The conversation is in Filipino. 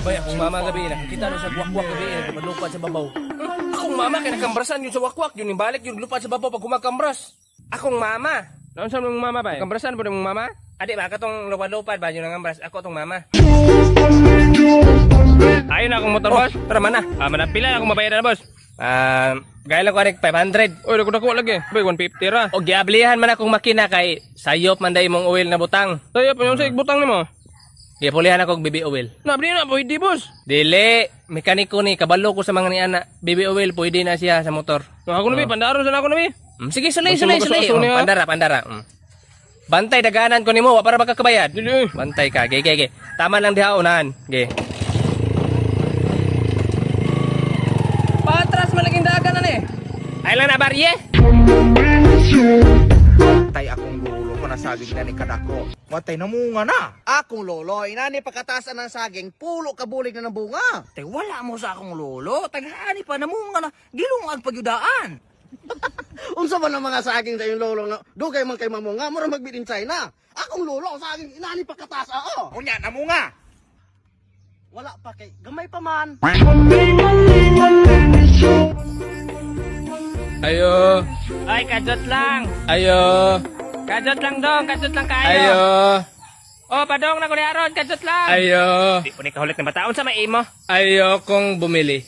Bay, akong mama gabi na. Kita no sa wakwak gabi na lumalupad sa babaw. Akong mama kay nakambrasan yun sa wakwak, yun ibalik yun lupad sa babaw pag kumakambras. Akong mama. Naon sa mong mama ba? Kambrasan po mong mama? Adi ba katong lupad-lupad ba yun nangambras? Ako tong mama. Ayun na akong motor, boss. Tara mana. Manapila akong mabayaran na, boss. Gaya lang ko anik 500. Oy, dako lagi. Bay 150 ra. O giablihan man akong makina kay sayop man day mong oil na butang. Sayop yung sa butang nimo. Gipulihan akong BB oil. Nabli na pwede, boss. Dili, mekaniko ni kabalo ko sa mga ni ana. BB oil pwede na siya sa motor. Ako na bi, pandaro sa ako na bi. Sige, sulay. Pandara. Bantay daganan ko nimo, wa para magkakabayad. Bantay ka, ge. Tama lang diha unahan, ge. Patras malaging daganan eh. Ay lang na barye. Tay akong lulo ko na saging na ni kadako. Watay namunga na. Akong lolo, inani pagkatasan ng saging, pulo kabulig na ng bunga. Tay wala mo sa akong lolo, tagaani pa namunga na gilungag pagyudaan. Unsa man ang mga saging sa iyong lolo nga, dugay man kay mamunga, mura magbit in China. Akong lolo, ang saging, inani pagkatasan, Unya namunga. Wala pa kay, gamay pa man. Ayo. Ay, kadot lang. Ayo. Kadot lang dong, kadot lang kayo. Ayo. Oh, padong na ko ni Aron, kadot lang. Ayo. Di po ni kahulit na bataon sa maimo. Ayo kong bumili.